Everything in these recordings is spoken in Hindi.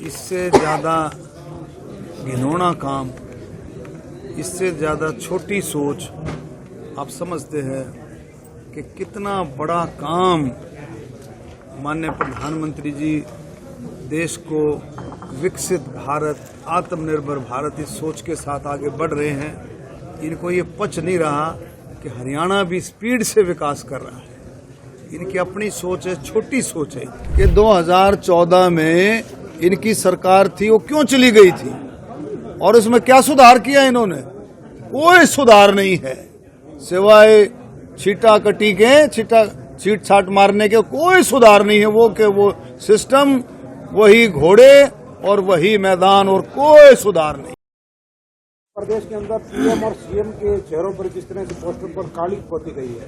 इससे ज़्यादा घिनौना काम, इससे ज़्यादा छोटी सोच आप समझते हैं कि कितना बड़ा काम माननीय प्रधानमंत्री जी देश को विकसित भारत, आत्मनिर्भर भारत इस सोच के साथ आगे बढ़ रहे हैं। इनको ये पच नहीं रहा कि हरियाणा भी स्पीड से विकास कर रहा है। इनकी अपनी सोच है, छोटी सोच है कि 2014 में इनकी सरकार थी, वो क्यों चली गई थी और उसमें क्या सुधार किया इन्होंने? कोई सुधार नहीं है, सिवाय छीटा कटी के छीट छाट मारने के कोई सुधार नहीं है। वो सिस्टम, वही घोड़े और वही मैदान और कोई सुधार नहीं। प्रदेश के अंदर पीएम और सीएम के चेहरों पर किस तरह से पोस्टर पर काली पोती गई है?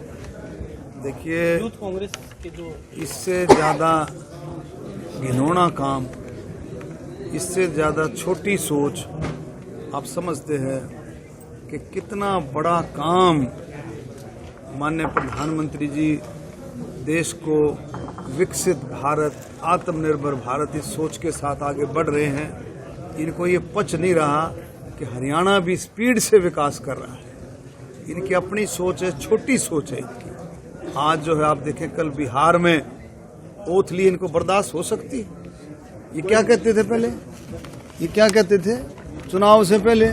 देखिए, यूथ कांग्रेस के जो इससे ज्यादा घिनौना काम, इससे ज्यादा छोटी सोच आप समझते हैं कि कितना बड़ा काम माननीय प्रधानमंत्री जी देश को विकसित भारत, आत्मनिर्भर भारत इस सोच के साथ आगे बढ़ रहे हैं। इनको ये पच नहीं रहा कि हरियाणा भी स्पीड से विकास कर रहा है। इनकी अपनी सोच है, छोटी सोच है इनकी। आज जो है आप देखें, कल बिहार में ओथ ली, इनको बर्दाश्त हो सकती? ये क्या कहते थे पहले? ये क्या कहते थे चुनाव से पहले?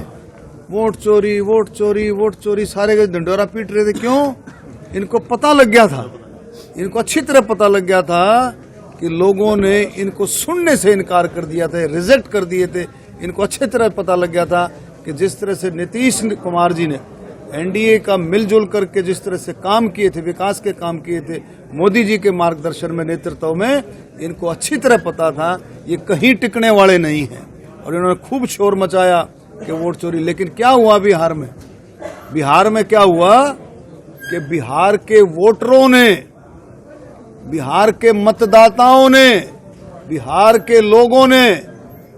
वोट चोरी, वोट चोरी, वोट चोरी, सारे के ढंडोरा पीट रहे थे। क्यों? इनको पता लग गया था, इनको अच्छी तरह पता लग गया था कि लोगों ने इनको सुनने से इनकार कर दिया था, रिजेक्ट कर दिए थे। इनको अच्छी तरह पता लग गया था कि जिस तरह से नीतीश कुमार जी ने एनडीए का मिलजुल करके जिस तरह से काम किए थे, विकास के काम किए थे, मोदी जी के मार्गदर्शन में, नेतृत्व में, इनको अच्छी तरह पता था ये कहीं टिकने वाले नहीं हैं। और इन्होंने खूब शोर मचाया कि वोट चोरी। लेकिन क्या हुआ बिहार में? बिहार में क्या हुआ कि बिहार के वोटरों ने, बिहार के मतदाताओं ने, बिहार के लोगों ने,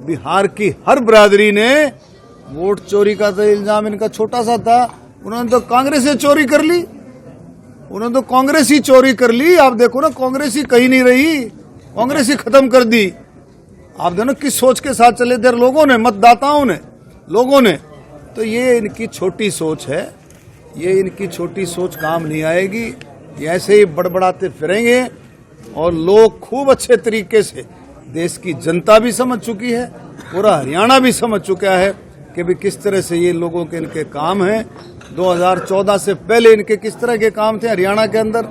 बिहार की हर बिरादरी ने, वोट चोरी का तो इल्जाम इनका छोटा सा था, उन्होंने तो कांग्रेस से चोरी कर ली, उन्होंने तो कांग्रेस ही चोरी कर ली। आप देखो ना, कांग्रेस ही कहीं नहीं रही, कांग्रेस ही खत्म कर दी। आप देखो किस सोच के साथ चले थे लोगों ने, मतदाताओं ने, लोगों ने। तो ये इनकी छोटी सोच है, ये इनकी छोटी सोच काम नहीं आएगी। ये ऐसे ही बड़बड़ाते फिरेंगे और लोग खूब अच्छे तरीके से, देश की जनता भी समझ चुकी है, पूरा हरियाणा भी समझ चुका है कि भी किस तरह से ये लोगों के इनके काम हैं। 2014 से पहले इनके किस तरह के काम थे हरियाणा के अंदर,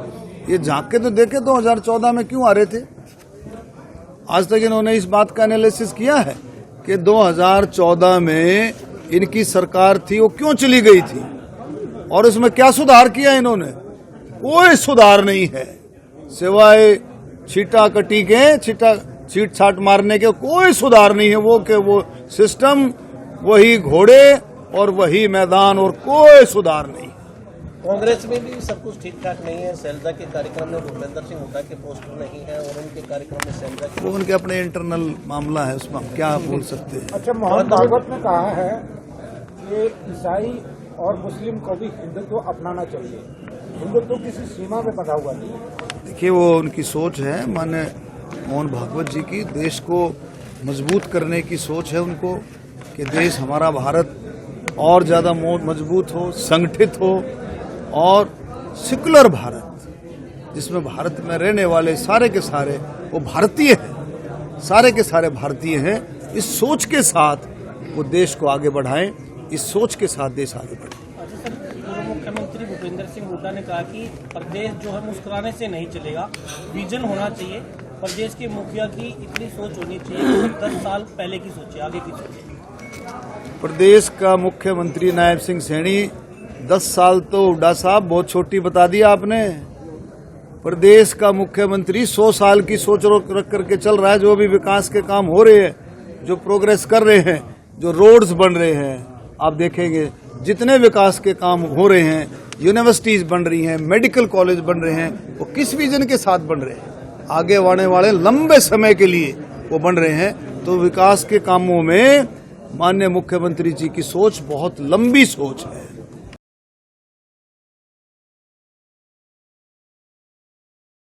ये झांक के तो देखे 2014 में क्यों आ रहे थे। आज तक इन्होंने इस बात का एनालिसिस किया है कि 2014 में इनकी सरकार थी, वो क्यों चली गई थी और उसमें क्या सुधार किया इन्होंने? कोई सुधार नहीं है, सिवाय छीटा कटी के छीट छाट मारने के कोई सुधार नहीं है। वो सिस्टम, वही घोड़े और वही मैदान और कोई सुधार नहीं। कांग्रेस में भी सब कुछ ठीक ठाक नहीं है। शैलजा के कार्यक्रम में भूपेंद्र सिंह हुड्डा के पोस्टर नहीं है और उनके कार्यक्रम में शैलजा के, वो उनके अपने इंटरनल मामला है, उसमें हम क्या बोल सकते हैं। अच्छा, मोहन भागवत ने कहा है कि ईसाई और मुस्लिम को भी हिंदुत्व अपनाना चाहिए, हिंदुत्व किसी सीमा में बंधा हुआ नहीं। देखिए, वो उनकी सोच है, माने मोहन भागवत जी की, देश को मजबूत करने की सोच है उनको कि देश हमारा भारत और ज्यादा मजबूत हो, संगठित हो और सेकुलर भारत, जिसमें भारत में रहने वाले सारे के सारे वो भारतीय हैं, सारे के सारे भारतीय हैं। इस सोच के साथ वो देश को आगे बढ़ाएं, इस सोच के साथ देश आगे बढ़े। पूर्व मुख्यमंत्री भूपेंद्र सिंह हुड्डा ने कहा कि प्रदेश जो है मुस्कुराने से नहीं चलेगा, विजन होना चाहिए। प्रदेश के मुखिया की इतनी सोच होनी चाहिए, 10 साल पहले की सोचे, आगे की सोचे। प्रदेश का मुख्यमंत्री नायब सिंह सैनी, 10 साल तो हुड्डा साहब बहुत छोटी बता दिया आपने। प्रदेश का मुख्यमंत्री 100 साल की सोच रख करके चल रहा है। जो भी विकास के काम हो रहे हैं, जो प्रोग्रेस कर रहे हैं, जो रोड्स बन रहे हैं, आप देखेंगे जितने विकास के काम हो रहे हैं, यूनिवर्सिटीज बन रही हैं, मेडिकल कॉलेज बन रहे हैं, वो किस विजन के साथ बन रहे हैं? आगे आने वाले लंबे समय के लिए वो बन रहे हैं। तो विकास के कामों में माननीय मुख्यमंत्री जी की सोच बहुत लंबी सोच है।